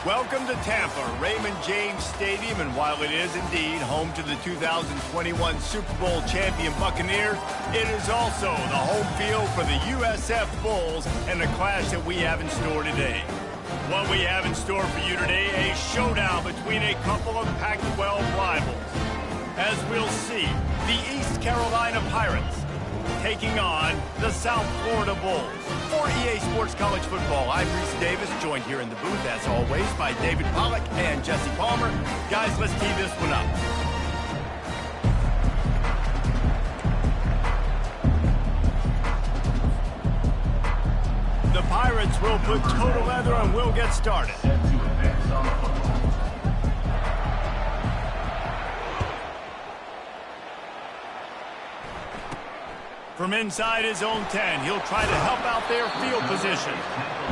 Welcome to Tampa, Raymond James Stadium, and while it is indeed home to the 2021 Super Bowl champion Buccaneers, it is also the home field for the USF Bulls and the clash that we have in store today. What we have in store for you today, a showdown between a couple of Pac-12 rivals. As we'll see, the East Carolina Pirates taking on the South Florida Bulls. For EA Sports College Football, I'm Reese Davis, joined here in the booth, as always, by David Pollack and Jesse Palmer. Guys, let's tee this one up. The Pirates will put total leather and we'll get started. From inside his own 10, he'll try to help out their field position.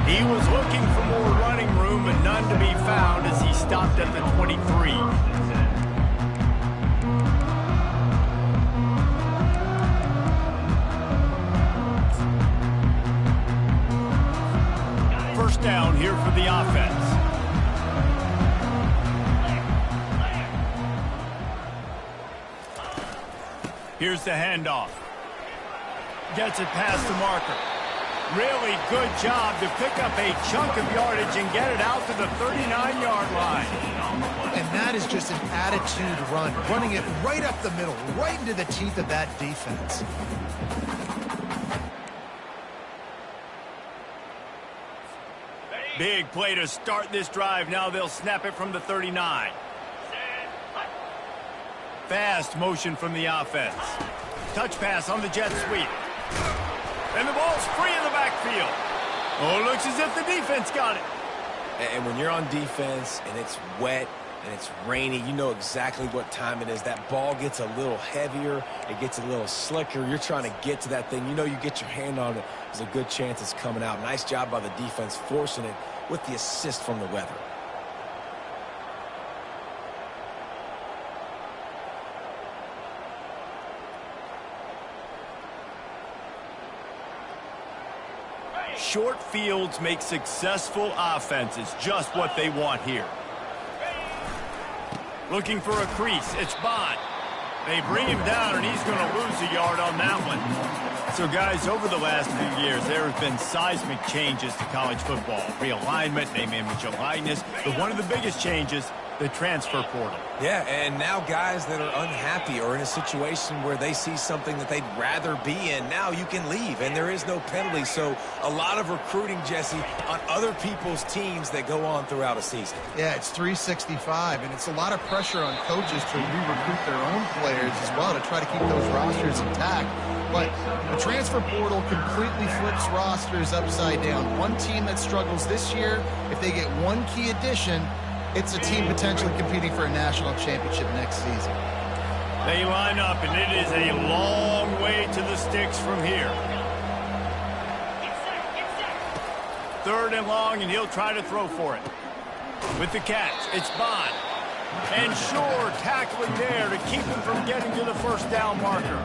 He was looking for more running room, but none to be found as he stopped at the 23. First down here for the offense. Here's the handoff. Gets it past the marker. Really good job to pick up a chunk of yardage and get it out to the 39-yard line. And that is just an attitude run, running it right up the middle, right into the teeth of that defense. Big play to start this drive. Now they'll snap it from the 39. Fast motion from the offense. Touch pass on the jet sweep. And the ball's free in the backfield. Oh, looks as if the defense got it. And when you're on defense and it's wet and it's rainy, you know exactly what time it is. That ball gets a little heavier. It gets a little slicker. You're trying to get to that thing. You know you get your hand on it. There's a good chance it's coming out. Nice job by the defense forcing it with the assist from the weather. Short fields make successful offenses, just what they want here. Looking for a crease, it's Bond. They bring him down, and he's going to lose a yard on that one. So, guys, over the last few years, there have been seismic changes to college football. Realignment, name, image, and likeness. But one of the biggest changes, the transfer portal. Yeah, and now guys that are unhappy or in a situation where they see something that they'd rather be in, now you can leave, and there is no penalty. So a lot of recruiting, Jesse, on other people's teams that go on throughout a season. Yeah, it's 365, and it's a lot of pressure on coaches to re-recruit their own players as well to try to keep those rosters intact. But the transfer portal completely flips rosters upside down. One team that struggles this year, if they get one key addition, it's a team potentially competing for a national championship next season. They line up, and it is a long way to the sticks from here. Third and long, and he'll try to throw for it. With the catch, it's Bond. And Shore tackling there to keep him from getting to the first down marker.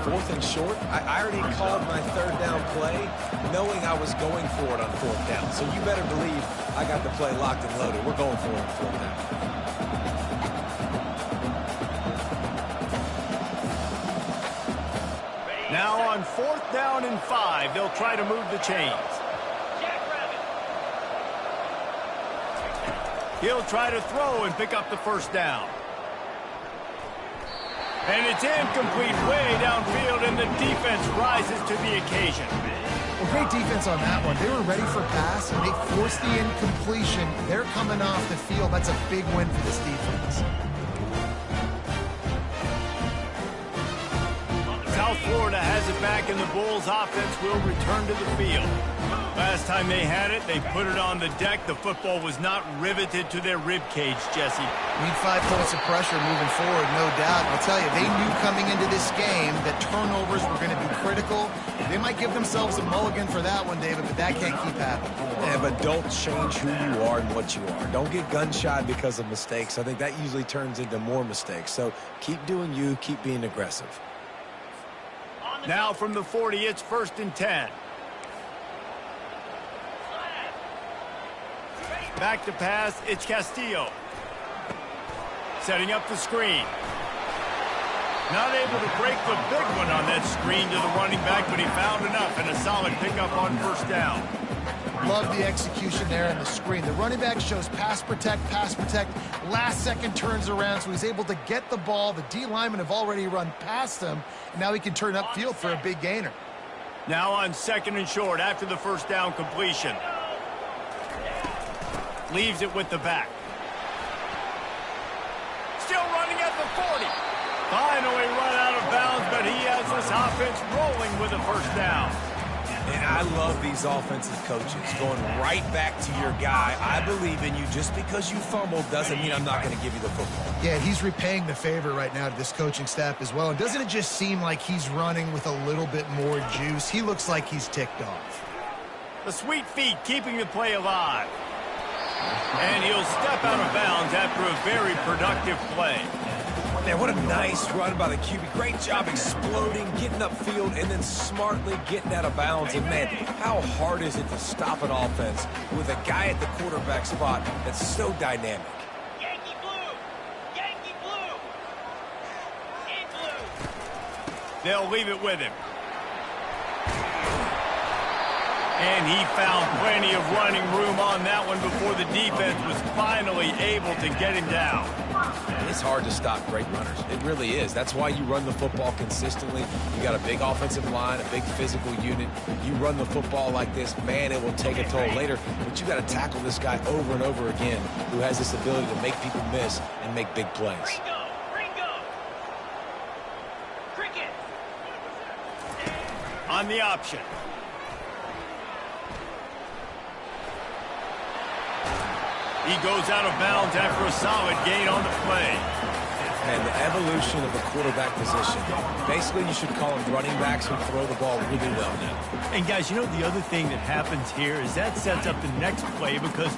Fourth and short, I already called my third down play knowing I was going for it on fourth down. So you better believe I got the play locked and loaded. We're going for it on fourth down. Now on fourth down and 5, they'll try to move the chains. He'll try to throw and pick up the first down. And it's incomplete way downfield, and the defense rises to the occasion. Well, great defense on that one. They were ready for pass, and they forced the incompletion. They're coming off the field. That's a big win for this defense. South Florida has it back, and the Bulls offense will return to the field. Last time they had it, they put it on the deck. The football was not riveted to their rib cage, Jesse. Need 5 points of pressure moving forward, no doubt. I'll tell you, they knew coming into this game that turnovers were going to be critical. They might give themselves a mulligan for that one, David, but that can't keep happening. Yeah, but don't change who you are and what you are. Don't get gun-shy because of mistakes. I think that usually turns into more mistakes. So keep doing you, keep being aggressive. Now from the 40, it's 1st and 10. Back to pass, it's Castillo. Setting up the screen. Not able to break the big one on that screen to the running back, but he found enough and a solid pickup on first down. Love the execution there in the screen. The running back shows pass protect, last second turns around, so he's able to get the ball. The D linemen have already run past him, and now he can turn upfield for a big gainer. Now on 2nd and short after the first down completion. Leaves it with the back. Still running at the 40. Finally run out of bounds, but he has this offense rolling with a first down. And I love these offensive coaches going right back to your guy. I believe in you. Just because you fumbled doesn't mean I'm not going to give you the football. Yeah, he's repaying the favor right now to this coaching staff as well. And doesn't it just seem like he's running with a little bit more juice? He looks like he's ticked off. The sweet feet keeping the play alive. And he'll step out of bounds after a very productive play. Man, what a nice run by the QB. Great job exploding, getting upfield, and then smartly getting out of bounds. And, man, how hard is it to stop an offense with a guy at the quarterback spot that's so dynamic? Yankee blue! Yankee blue! In blue! They'll leave it with him. And he found plenty of running room on that one before the defense was finally able to get him down. It's hard to stop great runners. It really is. That's why you run the football consistently. You got a big offensive line, a big physical unit. You run the football like this, man, it will take a toll later. But you got to tackle this guy over and over again who has this ability to make people miss and make big plays. Ringo! Ringo! Cricket! On the option. He goes out of bounds after a solid gain on the play. And the evolution of the quarterback position. Basically, you should call them running backs who throw the ball really well now. And, guys, you know the other thing that happens here is that sets up the next play because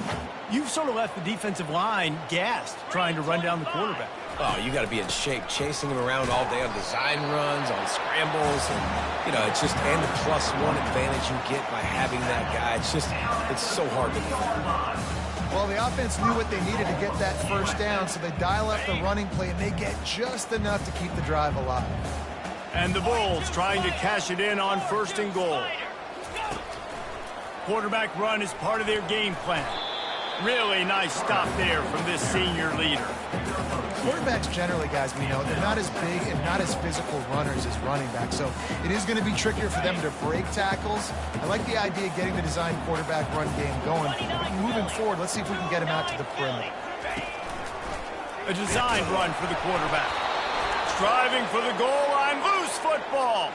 you've sort of left the defensive line gassed trying to run down the quarterback. Oh, you got to be in shape, chasing him around all day on design runs, on scrambles, and, you know, it's just, and the +1 advantage you get by having that guy. It's so hard to do. Well, the offense knew what they needed to get that first down, so they dial up the running play, and they get just enough to keep the drive alive. And the Bulls trying to cash it in on 1st and goal. Quarterback run is part of their game plan. Really nice stop there from this senior leader. Quarterbacks generally, guys, we know, they're not as big and not as physical runners as running backs, so it is going to be trickier for them to break tackles. I like the idea of getting the design quarterback run game going. Moving forward, let's see if we can get him out to the perimeter. A designed run for the quarterback. Striving for the goal line, loose football.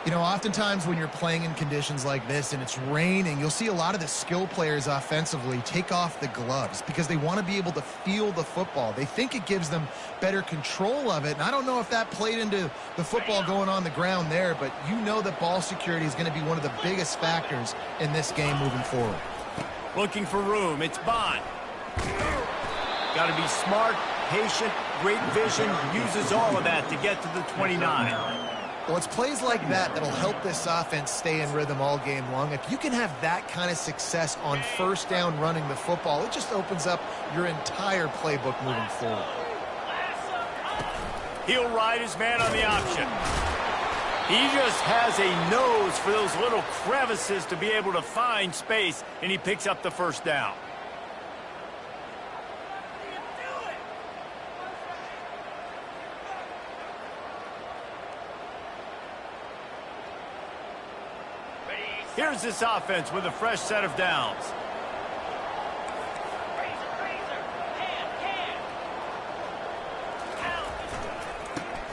You know, oftentimes when you're playing in conditions like this and it's raining, you'll see a lot of the skill players offensively take off the gloves because they want to be able to feel the football. They think it gives them better control of it, and I don't know if that played into the football going on the ground there, but you know that ball security is going to be one of the biggest factors in this game moving forward. Looking for room, it's Bond. Got to be smart, patient, great vision, uses all of that to get to the 29. Well, it's plays like that that'll help this offense stay in rhythm all game long. If you can have that kind of success on first down running the football, it just opens up your entire playbook moving forward. He'll ride his man on the option. He just has a nose for those little crevices to be able to find space, and he picks up the first down. Here's this offense with a fresh set of downs.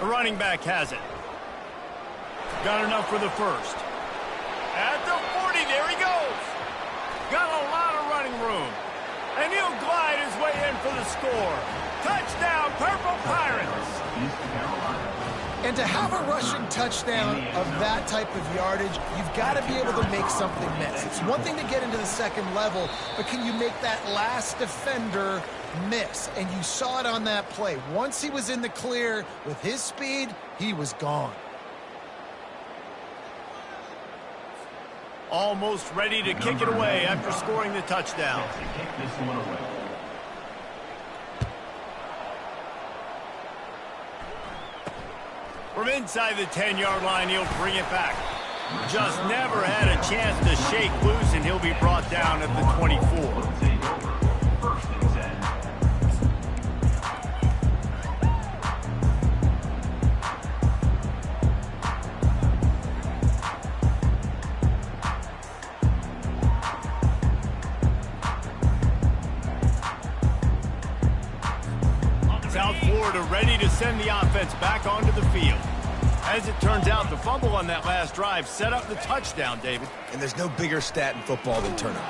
The running back has it. Got enough for the first. At the 40, there he goes. Got a lot of running room. And he'll glide his way in for the score. Touchdown, Purple Pirates. And to have a rushing touchdown of that type of yardage, you've got to be able to make something miss. It's one thing to get into the second level, but can you make that last defender miss? And you saw it on that play. Once he was in the clear with his speed, he was gone. Almost ready to kick it away after scoring the touchdown. From inside the 10-yard line, he'll bring it back. Just never had a chance to shake loose, and he'll be brought down at the 24. South Florida ready to send the offense back onto the field. As it turns out, the fumble on that last drive set up the touchdown, David. And there's no bigger stat in football than turnover.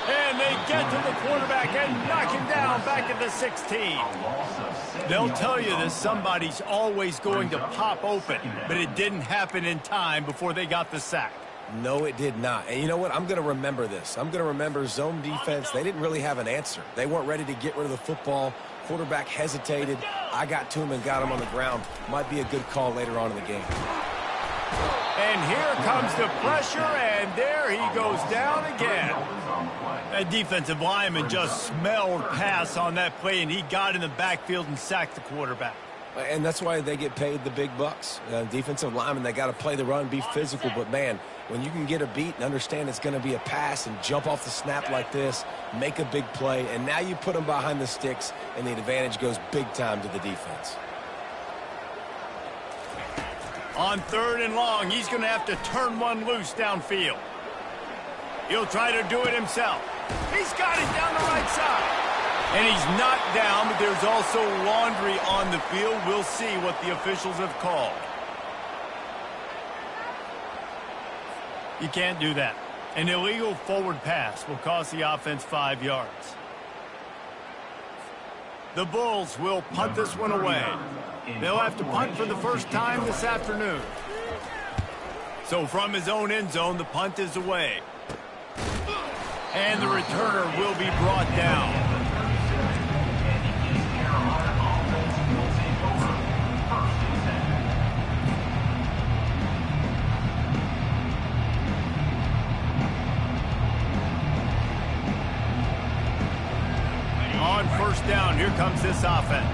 And they get to the quarterback and knock him down back at the 16. They'll tell you that somebody's always going to pop open, but it didn't happen in time before they got the sack. No, it did not. And you know what? I'm going to remember this. I'm going to remember zone defense. They didn't really have an answer. They weren't ready to get rid of the football. Quarterback hesitated. I got to him and got him on the ground. Might be a good call later on in the game. And here comes the pressure, and there he goes down again. That defensive lineman just smelled pass on that play, and he got in the backfield and sacked the quarterback. And that's why they get paid the big bucks. Defensive linemen, they got to play the run, be physical. But, man, when you can get a beat and understand it's going to be a pass and jump off the snap like this, make a big play, and now you put them behind the sticks, and the advantage goes big time to the defense. On 3rd and long, he's going to have to turn one loose downfield. He'll try to do it himself. He's got it down the right side. And he's not down, but there's also laundry on the field. We'll see what the officials have called. You can't do that. An illegal forward pass will cost the offense 5 yards. The Bulls will punt this one away. They'll have to punt for the first time this afternoon. So from his own end zone, the punt is away. And the returner will be brought down. On 1st down, here comes this offense.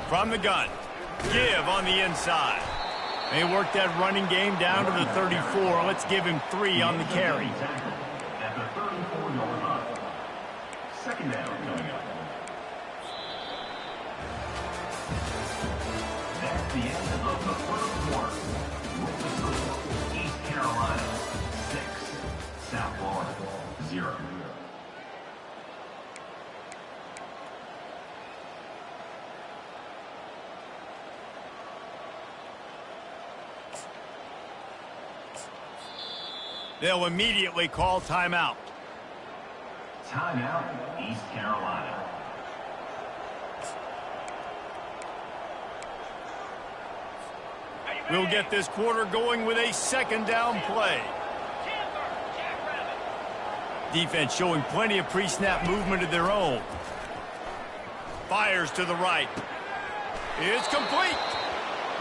From the gun, give on the inside. They work that running game down to the 34. Let's give him 3 on the carry. At the 34-yard line. 2nd down coming up. That's the end of the first quarter. East Carolina 6, South Florida 0. They'll immediately call timeout. Timeout, East Carolina. We'll get this quarter going with a 2nd down play. Defense showing plenty of pre-snap movement of their own. Fires to the right. It's complete.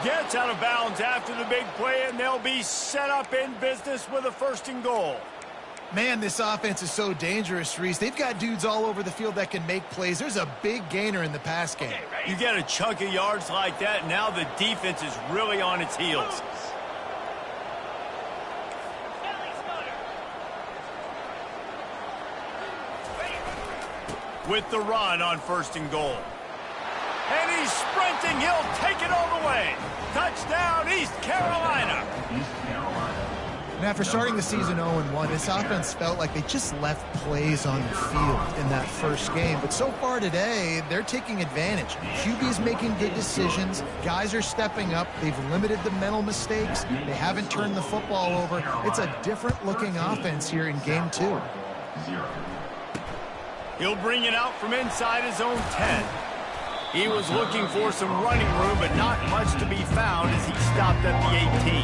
Gets out of bounds after the big play, and they'll be set up in business with a 1st and goal. Man, this offense is so dangerous, Reese. They've got dudes all over the field that can make plays. There's a big gainer in the pass game. You get a chunk of yards like that, and now the defense is really on its heels. With the run on 1st and goal. And he's sprinting. He'll take it all the way. Touchdown, East Carolina. East Carolina. And after starting the season 0-1, this offense felt like they just left plays on the field in that first game. But so far today, they're taking advantage. QB's making good decisions. Guys are stepping up. They've limited the mental mistakes. They haven't turned the football over. It's a different-looking offense here in Game 2. 0. He'll bring it out from inside his own 10. He was looking for some running room, but not much to be found as he stopped at the 18.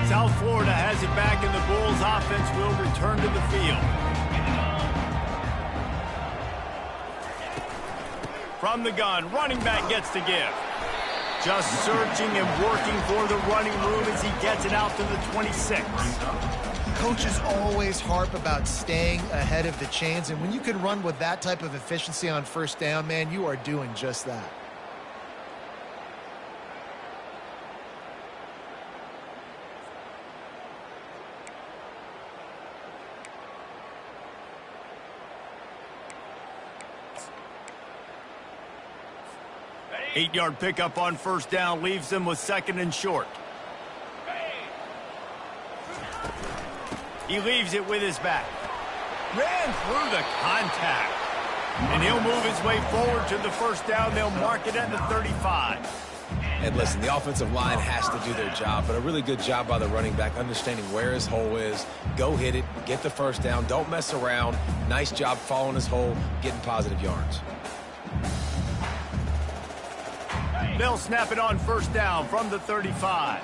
South Florida has it back, and the Bulls offense will return to the field. From the gun, running back gets to give. Just searching and working for the running room as he gets it out to the 26. Coaches always harp about staying ahead of the chains, and when you can run with that type of efficiency on first down, man, you are doing just that. Eight-yard pickup on first down leaves them with 2nd and short. He leaves it with his back. Ran through the contact. And he'll move his way forward to the first down. They'll mark it at the 35. And listen, the offensive line has to do their job, but a really good job by the running back understanding where his hole is. Go hit it, get the first down, don't mess around. Nice job following his hole, getting positive yards. They'll snap it on first down from the 35.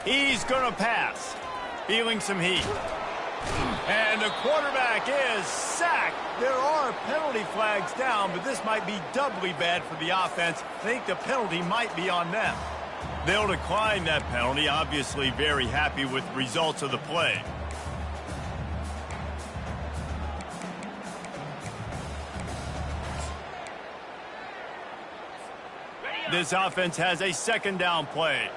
He's going to pass. Feeling some heat. And the quarterback is sacked. There are penalty flags down, but this might be doubly bad for the offense. I think the penalty might be on them. They'll decline that penalty, obviously very happy with the results of the play. This offense has a 2nd down play.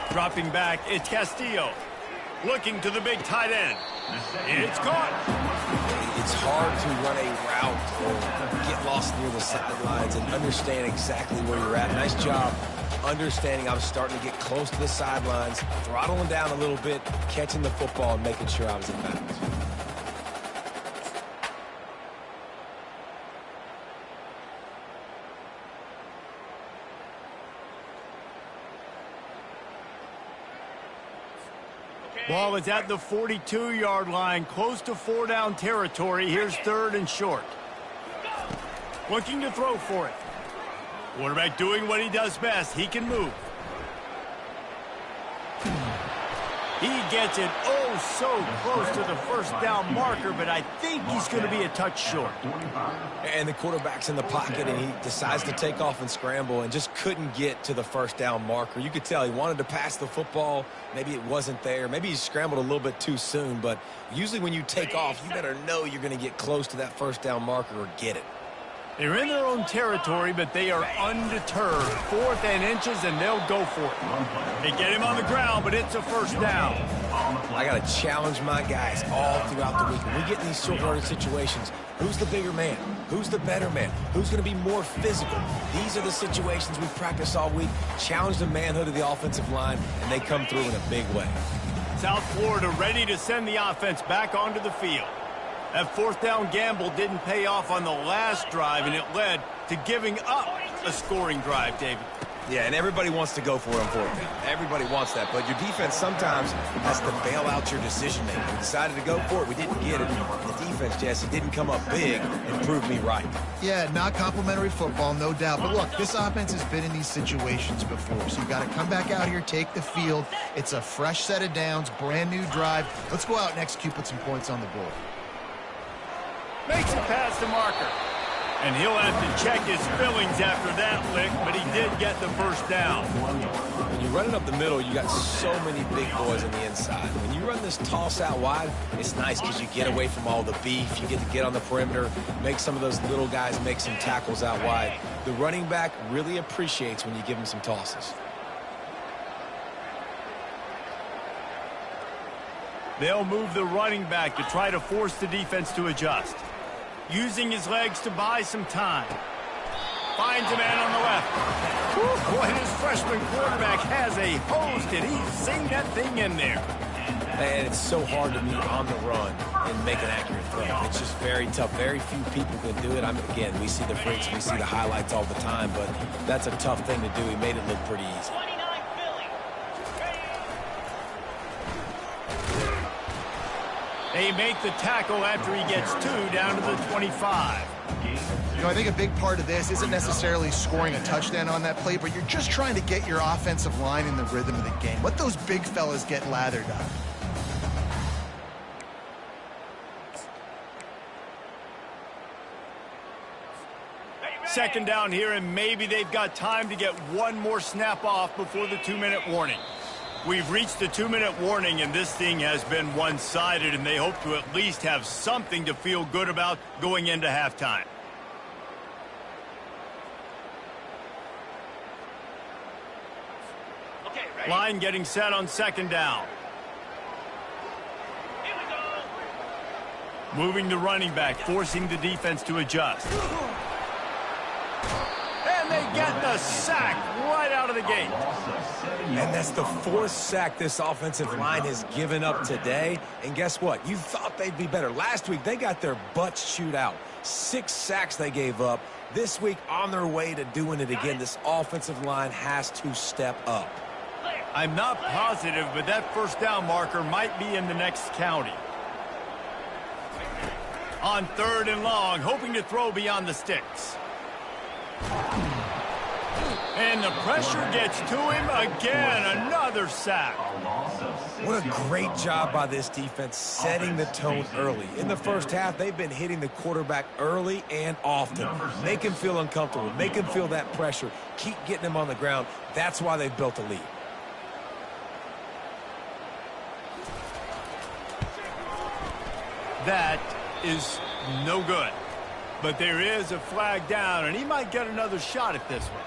Dropping back, it's Castillo. Looking to the big tight end. It's caught. It's hard to run a route or get lost near the sidelines and understand exactly where you're at. Nice job understanding I was starting to get close to the sidelines, throttling down a little bit, catching the football and making sure I was in bounds. Ball is at the 42-yard line, close to 4-down territory. Here's 3rd and short. Looking to throw for it. Quarterback doing what he does best. He can move. He gets it so close to the first down marker, but I think he's going to be a touch short. And the quarterback's in the pocket, and he decides to take off and scramble and just couldn't get to the first down marker. You could tell he wanted to pass the football. Maybe it wasn't there. Maybe he scrambled a little bit too soon, but usually when you take off, you better know you're going to get close to that first down marker or get it. They're in their own territory, but they are undeterred. 4th and inches, and they'll go for it. They get him on the ground, but it's a first down. I got to challenge my guys all throughout the week. When we get in these short-yardage situations, who's the bigger man? Who's the better man? Who's going to be more physical? These are the situations we practice all week. Challenge the manhood of the offensive line, and they come through in a big way. South Florida ready to send the offense back onto the field. That 4th down gamble didn't pay off on the last drive, and it led to giving up a scoring drive, David. Yeah, and everybody wants to go for it on 4th down. Everybody wants that, but your defense sometimes has to bail out your decision-making. We decided to go for it. We didn't get it. The defense, Jesse, didn't come up big and prove me right. Yeah, not complimentary football, no doubt. But look, this offense has been in these situations before, so you've got to come back out here, take the field. It's a fresh set of downs, brand new drive. Let's go out and execute, put some points on the board. Makes it past the marker. And he'll have to check his fillings after that lick, but he did get the first down. When you run it up the middle, you got so many big boys on the inside. When you run this toss out wide, it's nice because you get away from all the beef. You get to get on the perimeter, make some of those little guys make some tackles out wide. The running back really appreciates when you give him some tosses. They'll move the running back to try to force the defense to adjust. Using his legs to buy some time. Finds a man on the left. Whew, boy, this freshman quarterback has a hose. Did he sing that thing in there? And it's so hard to meet on the run and make an accurate throw. It's just very tough. Very few people can do it. Again, we see the freaks, we see the highlights all the time, but that's a tough thing to do. He made it look pretty easy. They make the tackle after he gets 2 down to the 25. You know, I think a big part of this isn't necessarily scoring a touchdown on that play, but you're just trying to get your offensive line in the rhythm of the game. Let those big fellas get lathered up. Second down here, and maybe they've got time to get one more snap off before the 2-minute warning. We've reached the 2-minute warning, and this thing has been one-sided, and they hope to at least have something to feel good about going into halftime. Okay, ready? Line getting set on second down. Here we go. Moving the running back, forcing the defense to adjust. And they get the sack right out of the gate. And that's the 4th sack this offensive line has given up today. And guess what? You thought they'd be better. Last week, they got their butts chewed out. 6 sacks they gave up. This week, on their way to doing it again, this offensive line has to step up. I'm not positive, but that first down marker might be in the next county. On 3rd and long, hoping to throw beyond the sticks. And the pressure gets to him again. Another sack. What a great job by this defense setting the tone early. In the first half, they've been hitting the quarterback early and often. Make him feel uncomfortable. Make him feel that pressure. Keep getting him on the ground. That's why they've built a lead. That is no good. But there is a flag down, and he might get another shot at this one.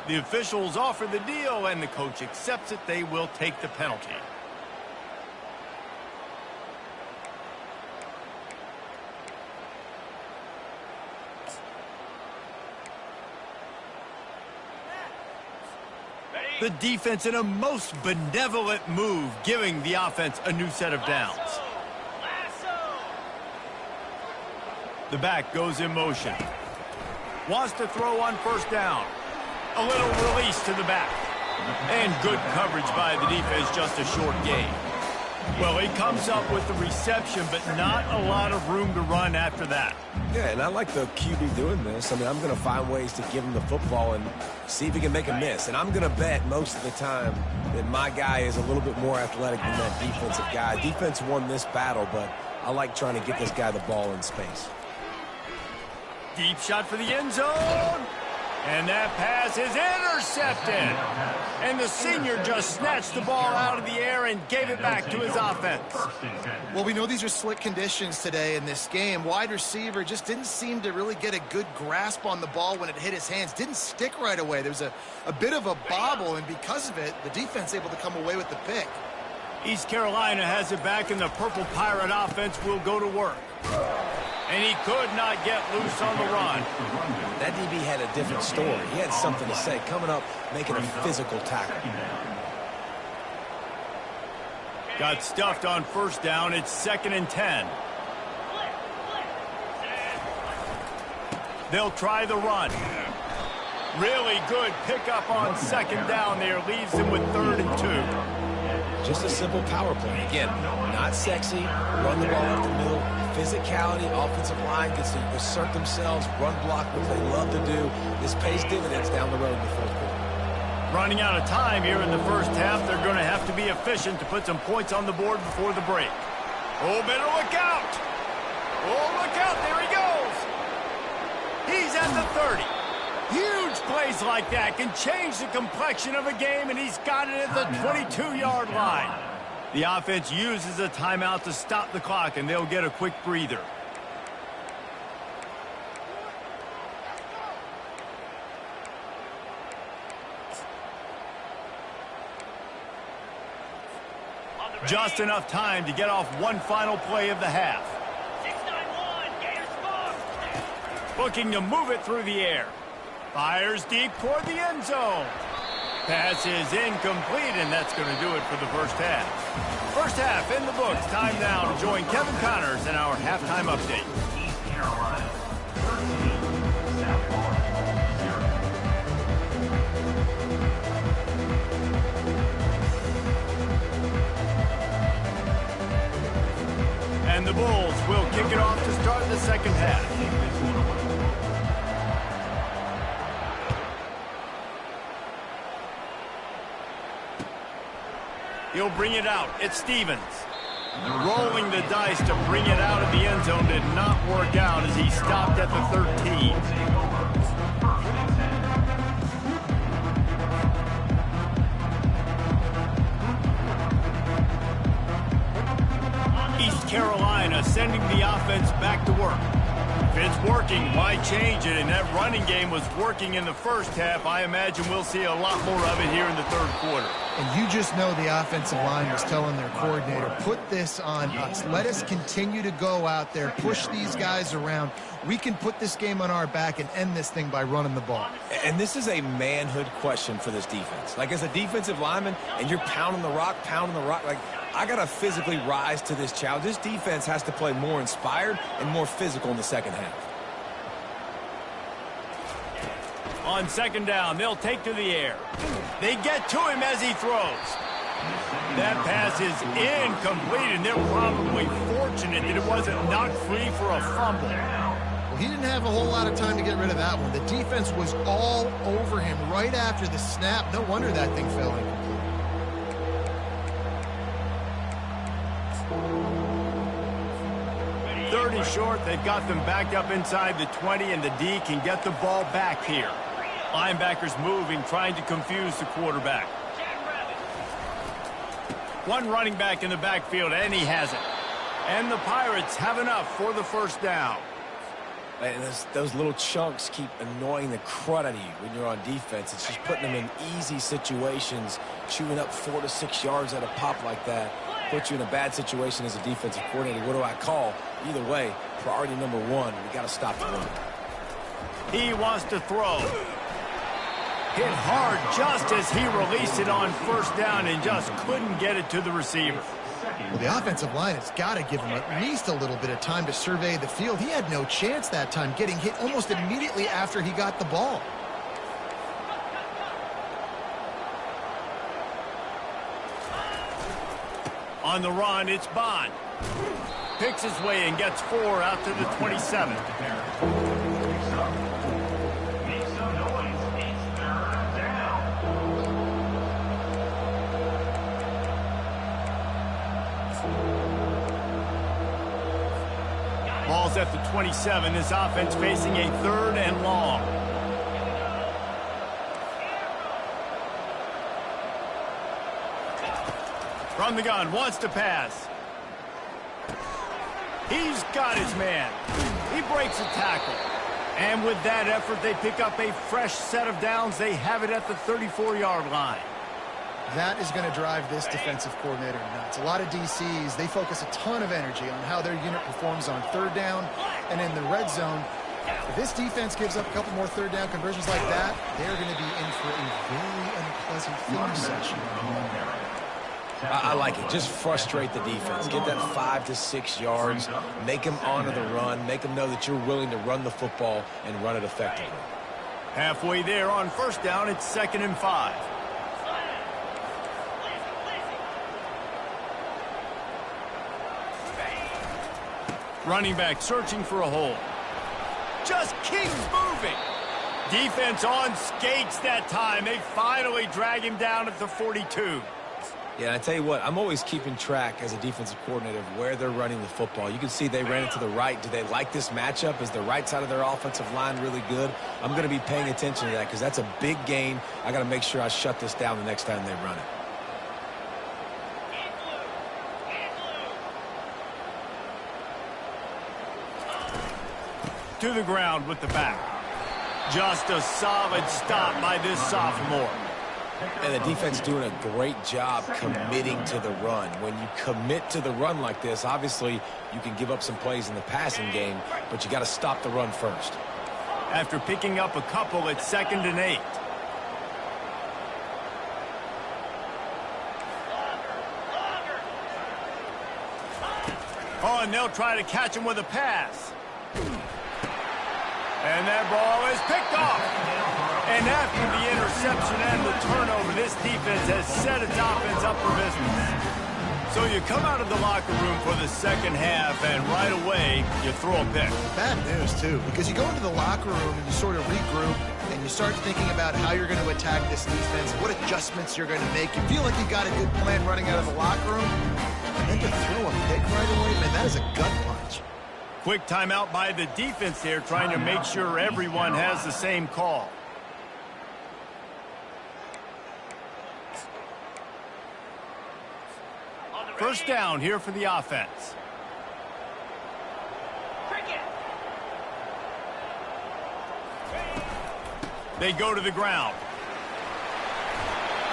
The officials offer the deal, and the coach accepts it. They will take the penalty. The defense in a most benevolent move, giving the offense a new set of downs. The back goes in motion. Wants to throw on first down. A little release to the back. And good coverage by the defense, just a short gain. Well, he comes up with the reception, but not a lot of room to run after that. Yeah, and I like the QB doing this. I mean, I'm going to find ways to give him the football and see if he can make a miss. And I'm going to bet most of the time that my guy is a little bit more athletic than that defensive guy. Defense won this battle, but I like trying to get this guy the ball in space. Deep shot for the end zone. And that pass is intercepted. And the senior just snatched the ball out of the air and gave it back to his offense. Well, we know these are slick conditions today in this game. Wide receiver just didn't seem to really get a good grasp on the ball when it hit his hands. Didn't stick right away. There was a bit of a bobble, and because of it, the defense able to come away with the pick. East Carolina has it back, and the Purple Pirate offense will go to work. And he could not get loose on the run. That DB had a different story. He had something to say, coming up, making a physical tackle. Got stuffed on first down. It's 2nd and 10. They'll try the run. Really good pickup on second down there. Leaves them with 3rd and 2. Just a simple power play. Again, not sexy. Run the ball up the middle. Physicality, offensive line gets to assert themselves, run block, what they love to do. This pays dividends down the road in the 4th quarter. Running out of time here in the first half. They're going to have to be efficient to put some points on the board before the break. Oh, better look out. Oh, look out. There he goes. He's at the 30. Huge plays like that can change the complexion of a game, and he's got it at the 22-yard line. The offense uses a timeout to stop the clock, and they'll get a quick breather. Just enough time to get off one final play of the half. 6-9-1, Gators score. Looking to move it through the air. Fires deep toward the end zone. Pass is incomplete, and that's going to do it for the first half. First half in the books. Time now to join Kevin Connors in our halftime update. East Carolina, 13, South Florida, 0. And And the Bulls will kick it off to start the second half. He'll bring it out. It's Stevens. Rolling the dice to bring it out of the end zone did not work out as he stopped at the 13. East Carolina sending the offense back to work. If it's working, why change it? And that running game was working in the first half. I imagine we'll see a lot more of it here in the third quarter. And you just know the offensive line was telling their coordinator, put this on us. Let us continue to go out there, push these guys around. We can put this game on our back and end this thing by running the ball. And this is a manhood question for this defense. Like, as a defensive lineman, and you're pounding the rock, like, I got to physically rise to this challenge. This defense has to play more inspired and more physical in the second half. On second down, they'll take to the air. They get to him as he throws. That pass is incomplete, and they're probably fortunate that it wasn't knocked free for a fumble. Well, he didn't have a whole lot of time to get rid of that one. The defense was all over him right after the snap. No wonder that thing fell incomplete. 30 short. They've got them backed up inside the 20, and the D can get the ball back here. Linebackers moving, trying to confuse the quarterback. One running back in the backfield, and he has it. And the Pirates have enough for the first down. And those little chunks keep annoying the crud out of you when you're on defense. It's just putting them in easy situations, chewing up 4 to 6 yards at a pop like that. Put you in a bad situation as a defensive coordinator. What do I call? Either way, priority number one, we got to stop the run. He wants to throw. Hit hard just as he released it on first down and just couldn't get it to the receiver. Well, the offensive line has got to give him at least a little bit of time to survey the field. He had no chance that time, getting hit almost immediately after he got the ball. On the run, it's Bond. Picks his way and gets 4 out to the 27. Ball's at the 27. This offense facing a 3rd and long. From the gun, wants to pass. He's got his man. He breaks a tackle. And with that effort, they pick up a fresh set of downs. They have it at the 34-yard line. That is going to drive this defensive coordinator nuts. A lot of DCs, they focus a ton of energy on how their unit performs on 3rd down and in the red zone. If this defense gives up a couple more 3rd down conversions like that, they're going to be in for a very unpleasant film session. I like it. Just frustrate the defense. Get that 5 to 6 yards. Make them honor the run. Make them know that you're willing to run the football and run it effectively. Halfway there on first down, it's 2nd and 5. Running back searching for a hole. Just keeps moving. Defense on skates that time. They finally drag him down at the 42. Yeah, I tell you what, I'm always keeping track as a defensive coordinator of where they're running the football. You can see they ran it to the right. Do they like this matchup? Is the right side of their offensive line really good? I'm going to be paying attention to that because that's a big gain. I got to make sure I shut this down the next time they run it. To the ground with the back. Just a solid stop by this sophomore. And the defense doing a great job committing to the run. When you commit to the run like this, obviously you can give up some plays in the passing game, but you got to stop the run first. After picking up a couple, it's 2nd and 8. Oh, and they'll try to catch him with a pass. And that ball is picked off. And after the interception and the turnover, this defense has set its offense up for business. So you come out of the locker room for the second half, and right away, you throw a pick. Bad news, too, because you go into the locker room and you sort of regroup, and you start thinking about how you're going to attack this defense, what adjustments you're going to make. You feel like you've got a good plan running out of the locker room, and then to throw a pick right away, man, that is a gut punch. Quick timeout by the defense there, trying to make sure everyone has the same call. First down here for the offense. They go to the ground.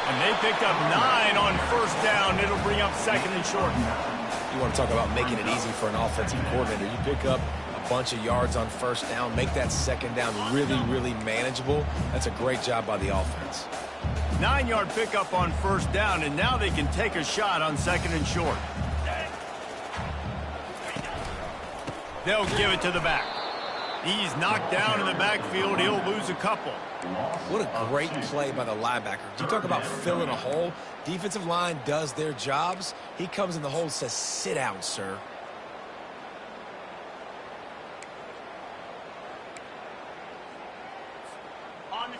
And they picked up 9 on first down. It'll bring up second and short. You want to talk about making it easy for an offensive coordinator. You pick up a bunch of yards on first down, make that second down really, really manageable. That's a great job by the offense. 9-yard pickup on first down, and now they can take a shot on second and short. They'll give it to the back. He's knocked down in the backfield. He'll lose a couple. What a great play by the linebacker. You talk about filling a hole. Defensive line does their jobs. He comes in the hole and says, sit down, sir.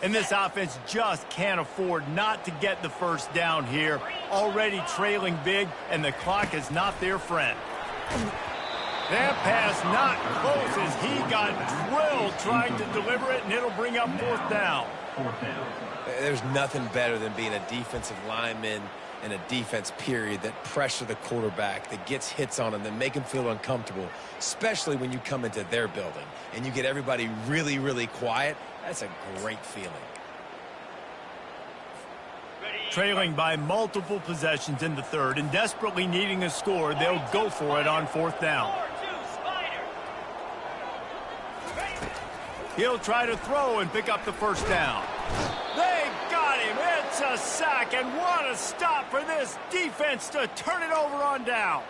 And this offense just can't afford not to get the first down here. Already trailing big, and the clock is not their friend. That pass not close as he got drilled trying to deliver it, and it'll bring up fourth down. There's nothing better than being a defensive lineman and a defense period that pressure the quarterback, that gets hits on him, that make him feel uncomfortable, especially when you come into their building and you get everybody really, really quiet. That's a great feeling. Trailing by multiple possessions in the third and desperately needing a score, they'll go for it on fourth down. He'll try to throw and pick up the first down. They got him. It's a sack, and what a stop for this defense to turn it over on downs.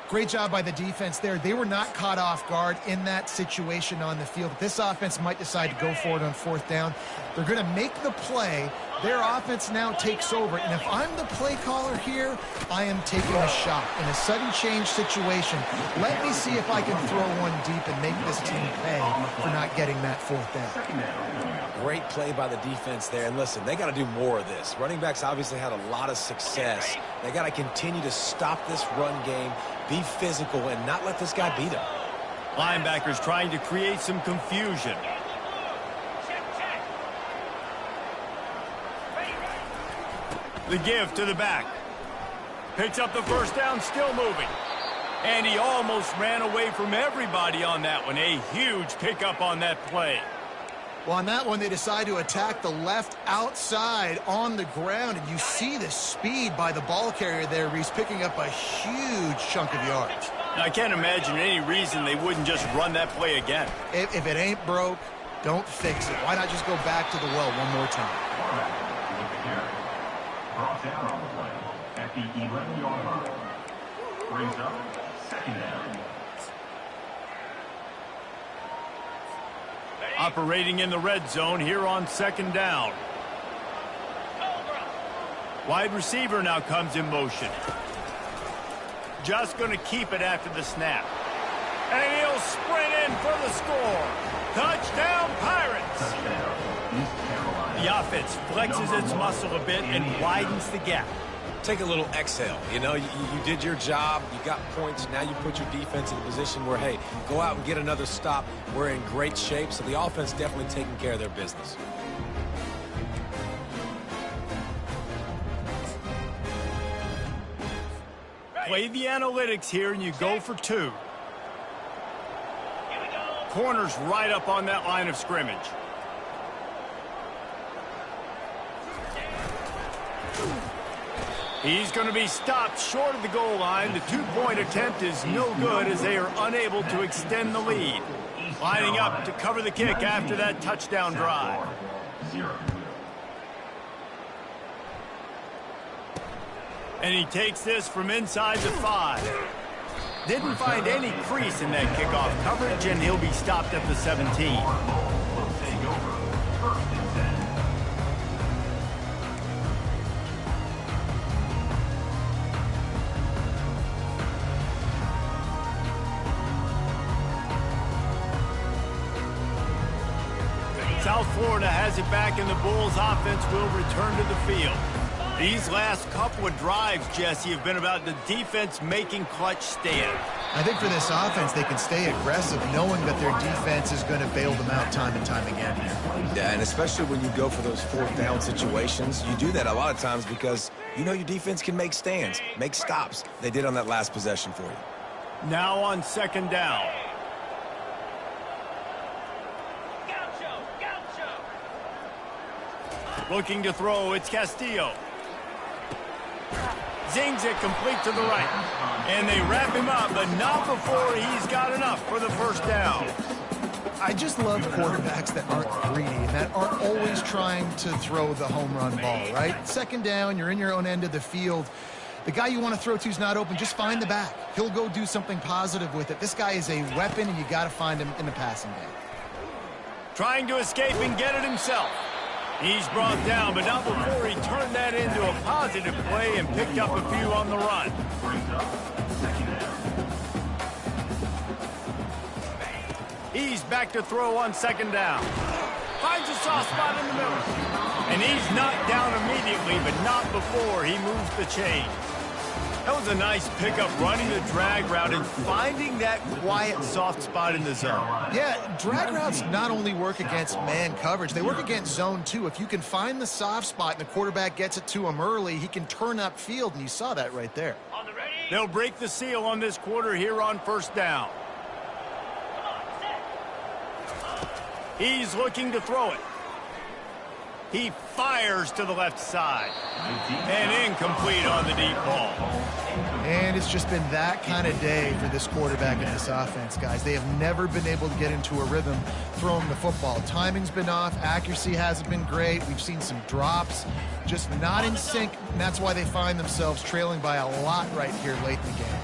Great job by the defense there. They were not caught off guard in that situation on the field. This offense might decide to go for it on fourth down. They're going to make the play. Their offense now takes over. And if I'm the play caller here, I am taking a shot. In a sudden change situation, let me see if I can throw one deep and make this team pay for not getting that fourth down. Great play by the defense there. And listen, they got to do more of this. Running backs obviously had a lot of success. They got to continue to stop this run game, be physical, and not let this guy beat them. Linebackers trying to create some confusion. The give to the back. Picks up the first down, still moving. And he almost ran away from everybody on that one. A huge pickup on that play. Well, on that one, they decide to attack the left outside on the ground, and you see the speed by the ball carrier there. He's picking up a huge chunk of yards. Now, I can't imagine any reason they wouldn't just run that play again. If it ain't broke, don't fix it. Why not just go back to the well one more time? Brought down on the play at the 11-yard line. Brings up second down. Operating in the red zone here on second down. Wide receiver now comes in motion. Just going to keep it after the snap. And he'll sprint in for the score. Touchdown, Pirates. The offense flexes its muscle a bit and widens the gap. Take a little exhale. You know, you did your job. You got points. Now you put your defense in a position where, hey, go out and get another stop. We're in great shape. So the offense definitely taking care of their business. Play the analytics here and you go for two. Corner's right up on that line of scrimmage. He's going to be stopped short of the goal line. The two-point attempt is no good as they are unable to extend the lead. Lining up to cover the kick after that touchdown drive. And he takes this from inside the 5. Didn't find any crease in that kickoff coverage, and he'll be stopped at the 17. South Florida has it back, and the Bulls offense will return to the field. These last couple of drives, Jesse, have been about the defense making clutch stands. I think for this offense, they can stay aggressive knowing that their defense is going to bail them out time and time again. Yeah, and especially when you go for those fourth down situations, you do that a lot of times because you know your defense can make stands, make stops. They did on that last possession for you. Now on second down. Looking to throw, it's Castillo. Zings it complete to the right. And they wrap him up, but not before he's got enough for the first down. I just love quarterbacks that aren't greedy and that aren't always trying to throw the home run ball, right? Second down, you're in your own end of the field. The guy you want to throw to is not open. Just find the back. He'll go do something positive with it. This guy is a weapon, and you got to find him in the passing game. Trying to escape and get it himself. He's brought down, but not before he turned that into a positive play and picked up a few on the run. He's back to throw on second down. Finds a soft spot in the middle. And he's knocked down immediately, but not before he moves the chain. That was a nice pickup, running the drag route and finding that quiet, soft spot in the zone. Yeah, drag routes not only work against man coverage, they work against zone too. If you can find the soft spot and the quarterback gets it to him early, he can turn upfield, and you saw that right there. They'll break the seal on this quarter here on first down. He's looking to throw it. He fires to the left side. And incomplete on the deep ball. And it's just been that kind of day for this quarterback and this offense, guys. They have never been able to get into a rhythm throwing the football. Timing's been off. Accuracy hasn't been great. We've seen some drops. Just not in sync, and that's why they find themselves trailing by a lot right here late in the game.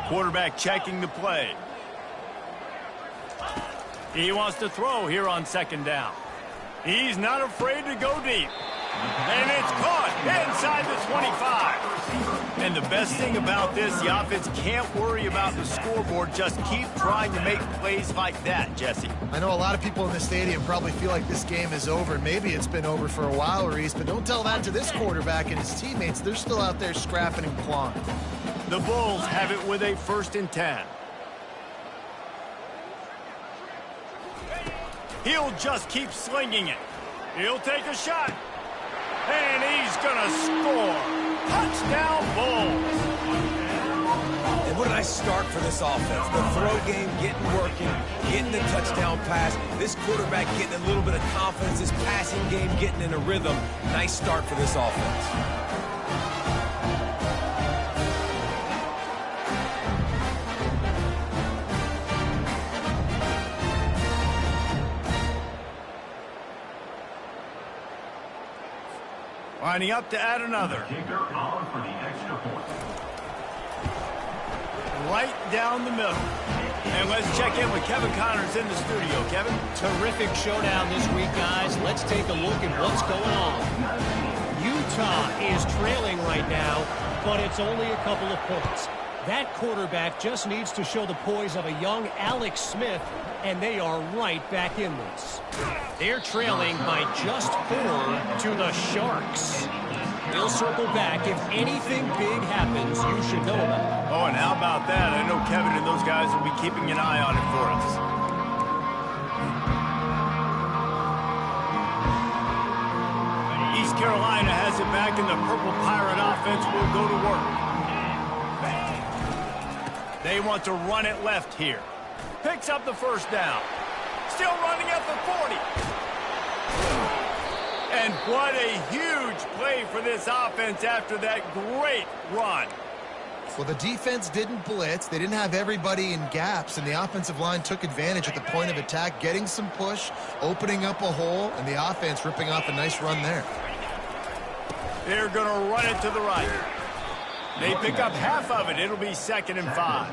Quarterback checking the play. He wants to throw here on second down. He's not afraid to go deep. And it's caught inside the 25. And the best thing about this, the offense can't worry about the scoreboard. Just keep trying to make plays like that, Jesse. I know a lot of people in the stadium probably feel like this game is over. Maybe it's been over for a while, Reese, but don't tell that to this quarterback and his teammates. They're still out there scrapping and clawing. The Bulls have it with a 1st and 10. He'll just keep slinging it. He'll take a shot. And he's going to score. Touchdown, Bulls. And what a nice start for this offense. The throw game getting working, getting the touchdown pass. This quarterback getting a little bit of confidence. This passing game getting in a rhythm. Nice start for this offense. Lining up to add another. Kicker on for the extra point. Right down the middle. And let's check in with Kevin Connors in the studio. Kevin? Terrific showdown this week, guys. Let's take a look at what's going on. Utah is trailing right now, but it's only a couple of points. That quarterback just needs to show the poise of a young Alex Smith, and they are right back in this. They're trailing by just 4 to the Sharks. We'll circle back. If anything big happens, you should know about it. Oh, and how about that? I know Kevin and those guys will be keeping an eye on it for us. East Carolina has it back, and the Purple Pirate offense will go to work. They want to run it left here. Picks up the first down. Still running at the 40. And what a huge play for this offense after that great run. Well, the defense didn't blitz. They didn't have everybody in gaps, and the offensive line took advantage at the point of attack, getting some push, opening up a hole, and the offense ripping off a nice run there. They're going to run it to the right. They pick up half of it. It'll be 2nd and 5.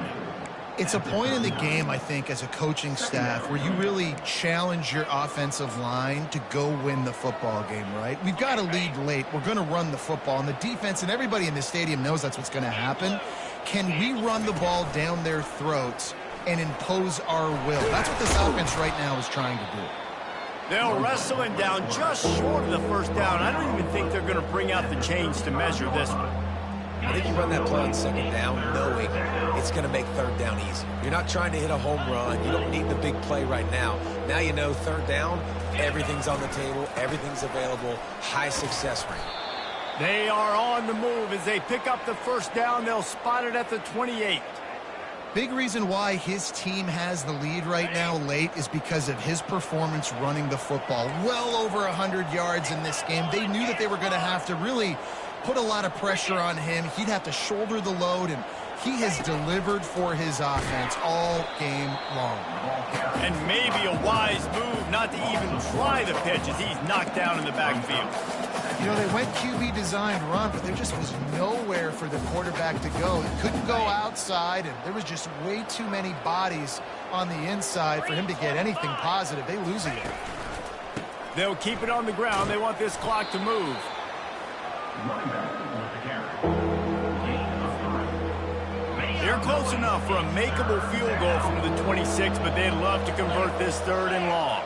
It's a point in the game, I think, as a coaching staff where you really challenge your offensive line to go win the football game, right? We've got to lead late. We're going to run the football, and the defense and everybody in the stadium knows that's what's going to happen. Can we run the ball down their throats and impose our will. That's what this offense right now is trying to do. They'll wrestle him down just short of the first down. I don't even think they're going to bring out the chains to measure this one. I think you run that play on second down knowing it's going to make third down easy. You're not trying to hit a home run. You don't need the big play right now. Now you know third down, everything's on the table, everything's available, high success rate. They are on the move as they pick up the first down. They'll spot it at the 28. Big reason why his team has the lead right now late is because of his performance running the football. Well over 100 yards in this game. They knew that they were going to have to really put a lot of pressure on him. He'd have to shoulder the load, and he has delivered for his offense all game long. And maybe a wise move not to even try the pitch as he's knocked down in the backfield. You know, they went QB designed run, but there just was nowhere for the quarterback to go. He couldn't go outside, and there was just way too many bodies on the inside for him to get anything positive. They lose it. They'll keep it on the ground. They want this clock to move. They're close enough for a makeable field goal from the 26, but they'd love to convert this third and long.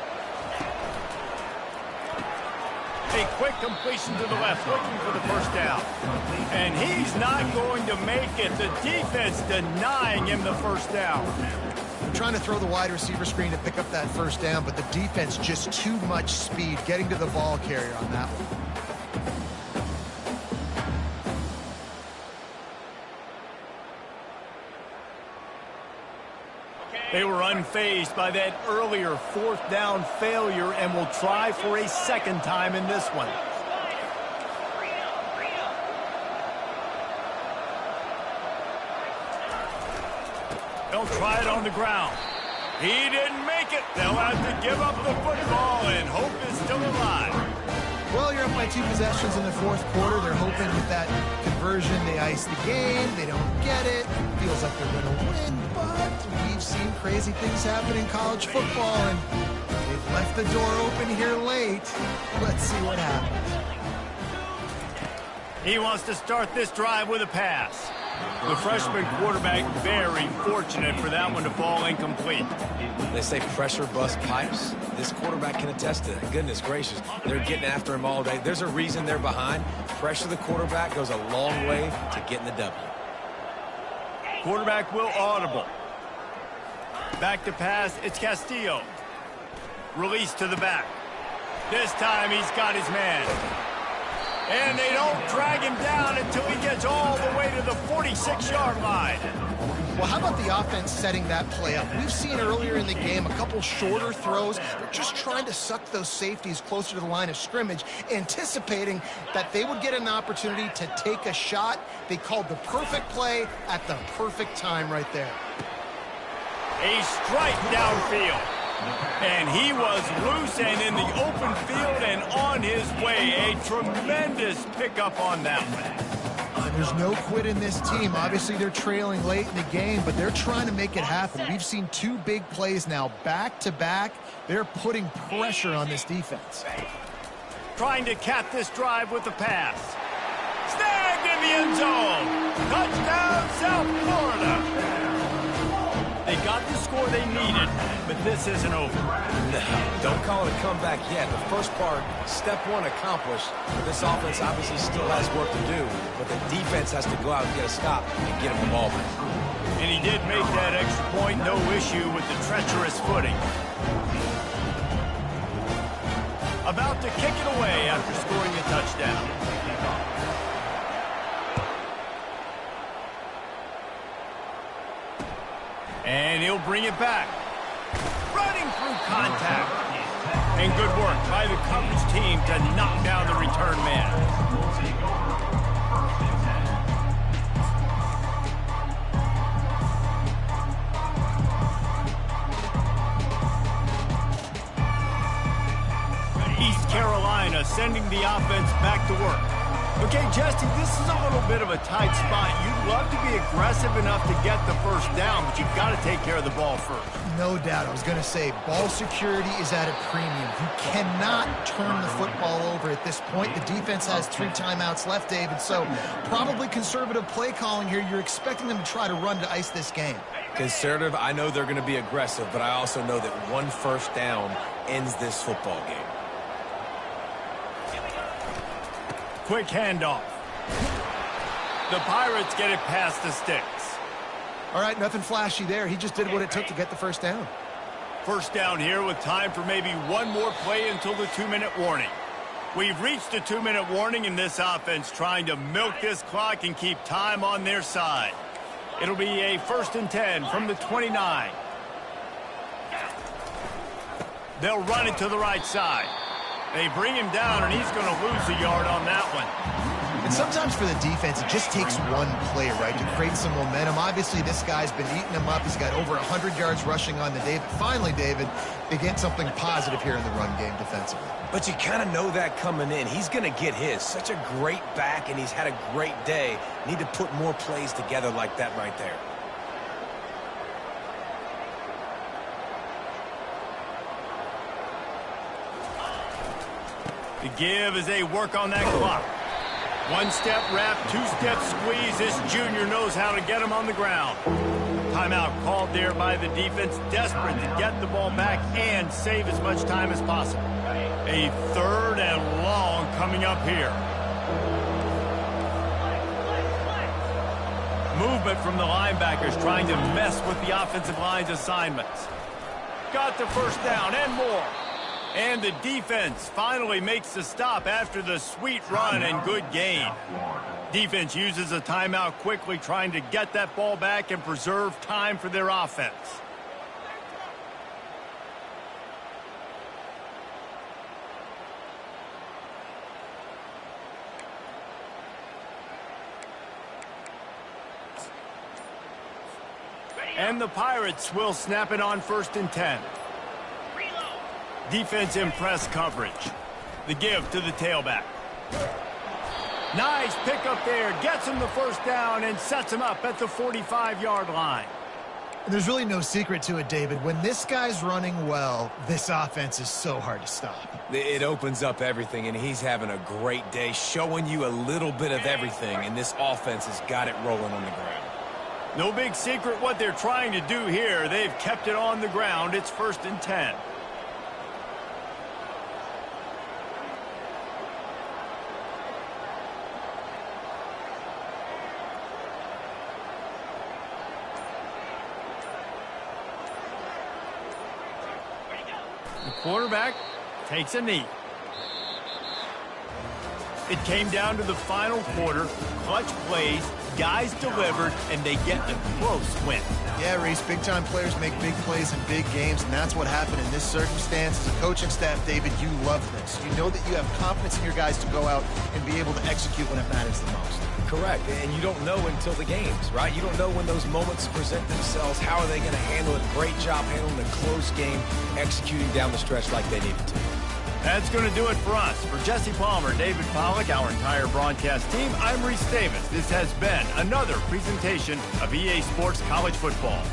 A quick completion to the left, looking for the first down. And he's not going to make it. The defense denying him the first down. They're trying to throw the wide receiver screen to pick up that first down, but the defense just too much speed getting to the ball carrier on that one. They were unfazed by that earlier fourth down failure and will try for a second time in this one. They'll try it on the ground. He didn't make it. They'll have to give up the football, and hope is still alive. Well, you're up by 2 possessions in the fourth quarter. They're hoping with that conversion they ice the game. They don't get it. Feels like they're going to win, but we've seen crazy things happen in college football, and they've left the door open here late. Let's see what happens. He wants to start this drive with a pass. The freshman quarterback very fortunate for that one to fall incomplete. They say pressure bust pipes. This quarterback can attest to that. Goodness gracious, they're getting after him all day. There's a reason they're behind. Pressure the quarterback goes a long way to getting the W. Quarterback will audible. Back to pass, it's Castillo. Release to the back. This time he's got his man. And they don't drag him down until he gets all the way to the 46-yard line. Well, how about the offense setting that play up? We've seen earlier in the game a couple shorter throws. They're just trying to suck those safeties closer to the line of scrimmage, anticipating that they would get an opportunity to take a shot. They called the perfect play at the perfect time right there. A strike downfield. And he was loose and in the open field and on his way. A tremendous pickup on that one. There's no quit in this team. Obviously, they're trailing late in the game, but they're trying to make it happen. We've seen 2 big plays now back to back. They're putting pressure on this defense. Trying to cap this drive with the pass. Snagged in the end zone. Touchdown, South Florida. They got the score they needed, but this isn't over. No, don't call it a comeback yet. The first part, step 1 accomplished. This offense obviously still has work to do, but the defense has to go out and get a stop and get him the ball back. And he did make that extra point, no issue with the treacherous footing. About to kick it away after scoring the touchdown. And he'll bring it back. Running through contact. And good work by the coverage team to knock down the return man. East Carolina sending the offense back to work. Okay, Justin, this is a little bit of a tight spot. You'd love to be aggressive enough to get the first down, but you've got to take care of the ball first. No doubt. I was going to say, ball security is at a premium. You cannot turn the football over at this point. The defense has 3 timeouts left, David, so probably conservative play calling here. You're expecting them to try to run to ice this game. Conservative, I know they're going to be aggressive, but I also know that one first down ends this football game. Quick handoff. The Pirates get it past the sticks. All right, nothing flashy there. He just did what it took to get the first down. First down here with time for maybe one more play until the 2-minute warning. We've reached the 2-minute warning in this offense, trying to milk this clock and keep time on their side. It'll be a 1st and 10 from the 29. They'll run it to the right side. They bring him down, and he's going to lose a yard on that one. And sometimes for the defense, it just takes one play, right, to create some momentum. Obviously, this guy's been eating them up. He's got over 100 yards rushing on the day. But finally, David, they get something positive here in the run game defensively. But you kind of know that coming in. He's going to get his. Such a great back, and he's had a great day. Need to put more plays together like that right there. The give as they work on that clock. One-step wrap, two-step squeeze. This junior knows how to get him on the ground. Timeout called there by the defense, desperate to get the ball back and save as much time as possible. A 3rd and long coming up here. Movement from the linebackers trying to mess with the offensive line's assignments. Got the first down and more. And the defense finally makes the stop after the sweet run and good gain. Defense uses a timeout quickly, trying to get that ball back and preserve time for their offense. And the Pirates will snap it on 1st and 10. Defense in press coverage. The give to the tailback. Nice pickup there. Gets him the first down and sets him up at the 45-yard line. There's really no secret to it, David. When this guy's running well, this offense is so hard to stop. It opens up everything, and he's having a great day, showing you a little bit of everything, and this offense has got it rolling on the ground. No big secret what they're trying to do here. They've kept it on the ground. It's 1st and 10. The quarterback takes a knee. It came down to the final quarter. Clutch plays, guys delivered, and they get a close win. Yeah, Reese, big-time players make big plays in big games, and that's what happened in this circumstance. As a coaching staff, David, you love this. You know that you have confidence in your guys to go out and be able to execute when it matters the most. Correct, and you don't know until the games, right? You don't know when those moments present themselves. How are they going to handle it? Great job handling a close game, executing down the stretch like they needed to. That's going to do it for us. For Jesse Palmer, David Pollack, our entire broadcast team, I'm Reese Davis. This has been another presentation of EA Sports College Football.